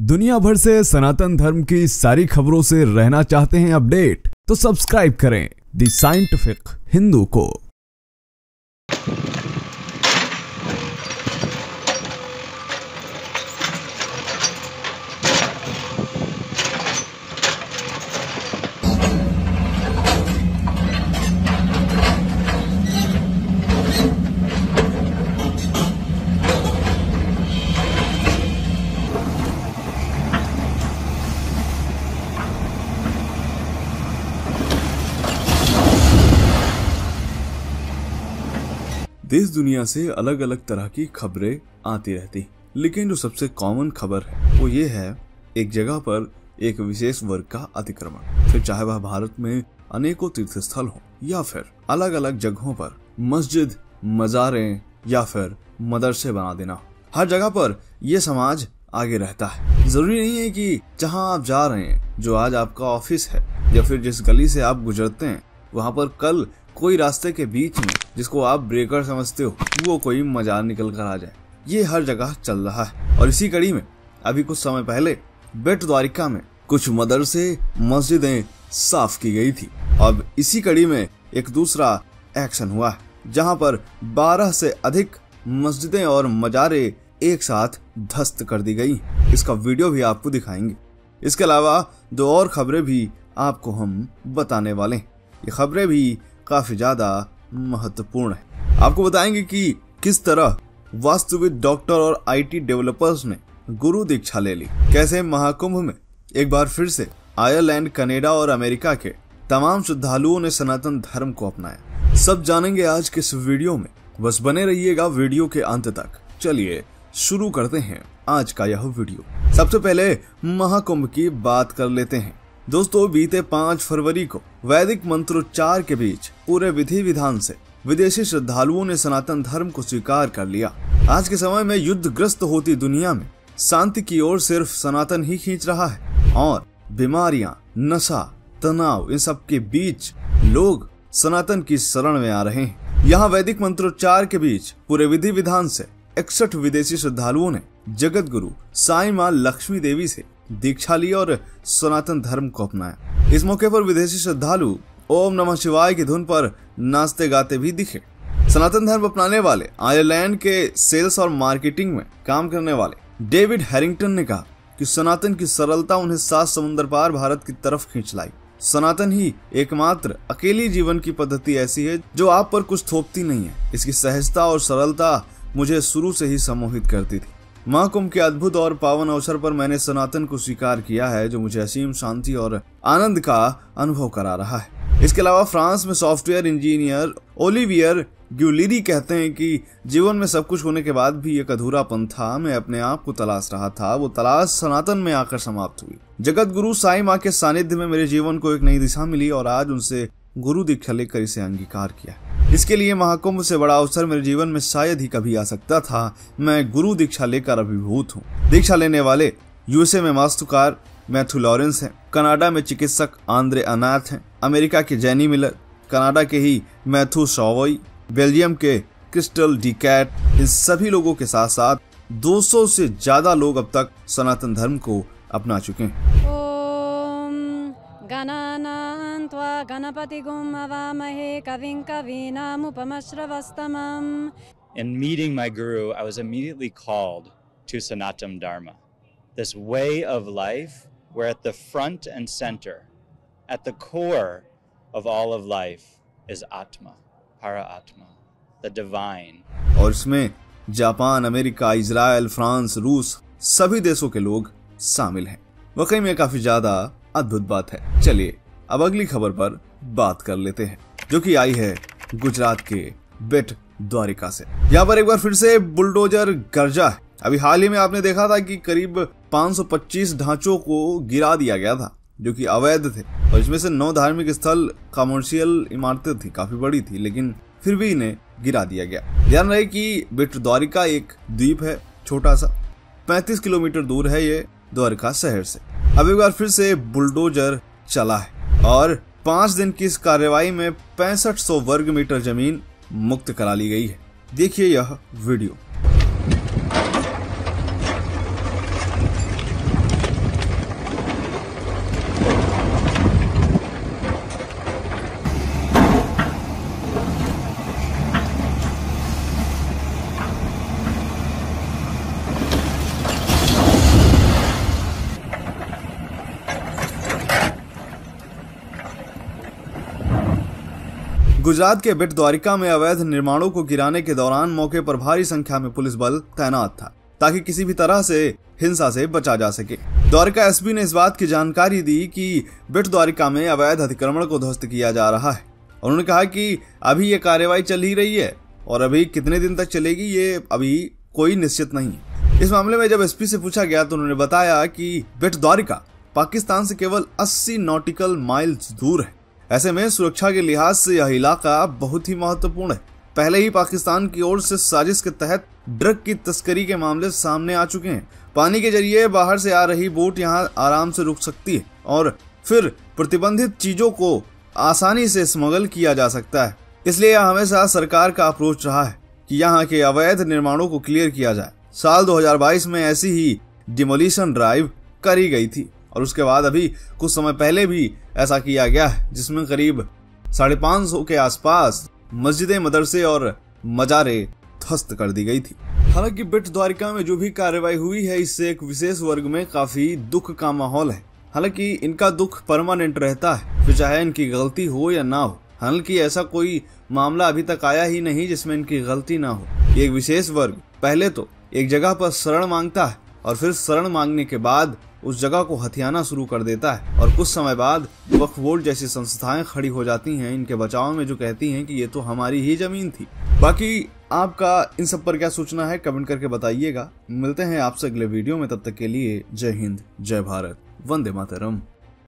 दुनिया भर से सनातन धर्म की सारी खबरों से रहना चाहते हैं अपडेट, तो सब्सक्राइब करें द साइंटिफिक हिंदू को। देश दुनिया से अलग अलग तरह की खबरें आती रहती, लेकिन जो सबसे कॉमन खबर है वो ये है, एक जगह पर एक विशेष वर्ग का अतिक्रमण। फिर चाहे वह भारत में अनेकों तीर्थ स्थल हो या फिर अलग अलग जगहों पर मस्जिद, मजारें या फिर मदरसे बना देना, हर जगह पर ये समाज आगे रहता है। जरूरी नहीं है कि जहाँ आप जा रहे हैं, जो आज आपका ऑफिस है या फिर जिस गली से आप गुजरते हैं, वहाँ पर कल कोई रास्ते के बीच में जिसको आप ब्रेकर समझते हो वो कोई मजार निकल कर आ जाए। ये हर जगह चल रहा है। और इसी कड़ी में अभी कुछ समय पहले बेट द्वारिका में कुछ मदरसे, मस्जिदें साफ की गई थी। अब इसी कड़ी में एक दूसरा एक्शन हुआ है, जहां पर 12 से अधिक मस्जिदें और मजारे एक साथ ध्वस्त कर दी गई। इसका वीडियो भी आपको दिखाएंगे। इसके अलावा दो और खबरें भी आपको हम बताने वाले हैं। ये खबरें भी काफी ज्यादा महत्वपूर्ण है। आपको बताएंगे कि किस तरह वास्तुविद, डॉक्टर और आईटी डेवलपर्स ने गुरु दीक्षा ले ली, कैसे महाकुंभ में एक बार फिर से आयरलैंड, कनाडा और अमेरिका के तमाम श्रद्धालुओं ने सनातन धर्म को अपनाया। सब जानेंगे आज के इस वीडियो में। बस बने रहिएगा वीडियो के अंत तक। चलिए शुरू करते हैं आज का यह वीडियो। सबसे पहले महाकुंभ की बात कर लेते हैं। दोस्तों, बीते 5 फरवरी को वैदिक मंत्रोच्चार के बीच पूरे विधि विधान से विदेशी श्रद्धालुओं ने सनातन धर्म को स्वीकार कर लिया। आज के समय में युद्धग्रस्त होती दुनिया में शांति की ओर सिर्फ सनातन ही खींच रहा है, और बीमारियां, नशा, तनाव, इन सब के बीच लोग सनातन की शरण में आ रहे हैं। यहाँ वैदिक मंत्रोच्चार के बीच पूरे विधि विधान से 61 विदेशी श्रद्धालुओं ने जगत गुरु साईं मां लक्ष्मी देवी से दीक्षा ली और सनातन धर्म को अपनाया। इस मौके पर विदेशी श्रद्धालु ओम नमः शिवाय की धुन पर नाचते गाते भी दिखे। सनातन धर्म अपनाने वाले आयरलैंड के सेल्स और मार्केटिंग में काम करने वाले डेविड हैरिंगटन ने कहा कि सनातन की सरलता उन्हें 7 समुद्र पार भारत की तरफ खींच लाई। सनातन ही एकमात्र अकेली जीवन की पद्धति ऐसी है जो आप पर कुछ थोपती नहीं है। इसकी सहजता और सरलता मुझे शुरू से ही सम्मोहित करती थी। महाकुंभ के अद्भुत और पावन अवसर पर मैंने सनातन को स्वीकार किया है, जो मुझे असीम शांति और आनंद का अनुभव करा रहा है। इसके अलावा फ्रांस में सॉफ्टवेयर इंजीनियर ओलिवियर ग्यूलिरी कहते हैं कि जीवन में सब कुछ होने के बाद भी एक अधूरापन था। मैं अपने आप को तलाश रहा था, वो तलाश सनातन में आकर समाप्त हुई। जगत गुरु साईं मां के सानिध्य में मेरे जीवन को एक नई दिशा मिली और आज उनसे गुरु दीक्षा लेकर इसे अंगीकार किया। इसके लिए महाकुंभ से बड़ा अवसर मेरे जीवन में शायद ही कभी आ सकता था। मैं गुरु दीक्षा लेकर अभिभूत हूँ। दीक्षा लेने वाले यूएसए में वास्तुकार मैथ्यू लॉरेंस हैं, कनाडा में चिकित्सक आंद्रे अनाथ हैं, अमेरिका के जेनी मिलर, कनाडा के ही मैथ्यू शॉवोई, बेल्जियम के क्रिस्टल डिकैट, इन सभी लोगों के साथ साथ 200 से ज्यादा लोग अब तक सनातन धर्म को अपना चुके हैं। गणानान्त्वा गणपतिगुं हवामहे कविं कवीनामुपमश्रवस्तमम्. In meeting my guru, I was immediately called to Sanatana Dharma, this way of life where at the front and center, at the core of all of life is Atma, Para-Atma, the divine. और इसमें Japan, America, Israel, France, रूस सभी देशों के लोग शामिल हैं। वाकई में काफी ज्यादा अद्भुत बात है। चलिए अब अगली खबर पर बात कर लेते हैं, जो कि आई है गुजरात के बेट द्वारिका से। यहाँ पर एक बार फिर से बुलडोजर गरजा है। अभी हाल ही में आपने देखा था कि करीब 525 ढांचों को गिरा दिया गया था, जो कि अवैध थे, और इसमें से 9 धार्मिक स्थल, कमर्शियल इमारतें थी, काफी बड़ी थी, लेकिन फिर भी इन्हें गिरा दिया गया। ध्यान रहे कि बेट द्वारिका एक द्वीप है, छोटा सा, 35 किलोमीटर दूर है ये द्वारिका शहर से। अब एक बार फिर से बुलडोजर चला है और 5 दिन की इस कार्रवाई में 6500 वर्ग मीटर जमीन मुक्त करा ली गई है। देखिए यह वीडियो। गुजरात के बेट द्वारिका में अवैध निर्माणों को गिराने के दौरान मौके पर भारी संख्या में पुलिस बल तैनात था ताकि किसी भी तरह से हिंसा से बचा जा सके। द्वारिका एसपी ने इस बात की जानकारी दी कि बेट द्वारिका में अवैध अतिक्रमण को ध्वस्त किया जा रहा है। उन्होंने कहा कि अभी ये कार्रवाई चल ही रही है और अभी कितने दिन तक चलेगी ये अभी कोई निश्चित नहीं है। इस मामले में जब एसपी से पूछा गया तो उन्होंने बताया कि बेट द्वारिका पाकिस्तान से केवल 80 नॉटिकल माइल्स दूर है। ऐसे में सुरक्षा के लिहाज से यह इलाका बहुत ही महत्वपूर्ण है। पहले ही पाकिस्तान की ओर से साजिश के तहत ड्रग की तस्करी के मामले सामने आ चुके हैं। पानी के जरिए बाहर से आ रही बोट यहां आराम से रुक सकती है और फिर प्रतिबंधित चीजों को आसानी से स्मगल किया जा सकता है। इसलिए यह हमेशा सरकार का अप्रोच रहा है कि यहाँ के अवैध निर्माणों को क्लियर किया जाए। साल 2022 में ऐसी ही डिमोलिशन ड्राइव करी गई थी और उसके बाद अभी कुछ समय पहले भी ऐसा किया गया है, जिसमें करीब 550 के आसपास मस्जिदें, मदरसे और मजारे ध्वस्त कर दी गई थी। हालांकि बेट द्वारिका में जो भी कार्रवाई हुई है इससे एक विशेष वर्ग में काफी दुख का माहौल है। हालांकि इनका दुख परमानेंट रहता है, फिर चाहे इनकी गलती हो या ना हो। हालांकि ऐसा कोई मामला अभी तक आया ही नहीं जिसमें इनकी गलती ना हो। एक विशेष वर्ग पहले तो एक जगह पर शरण मांगता है और फिर शरण मांगने के बाद उस जगह को हथियाना शुरू कर देता है और कुछ समय बाद वक्फ बोर्ड जैसी संस्थाएं खड़ी हो जाती हैं इनके बचाव में, जो कहती हैं कि ये तो हमारी ही जमीन थी। बाकी आपका इन सब पर क्या सोचना है कमेंट करके बताइएगा। मिलते हैं आपसे अगले वीडियो में, तब तक के लिए जय हिंद, जय भारत, वंदे मातरम।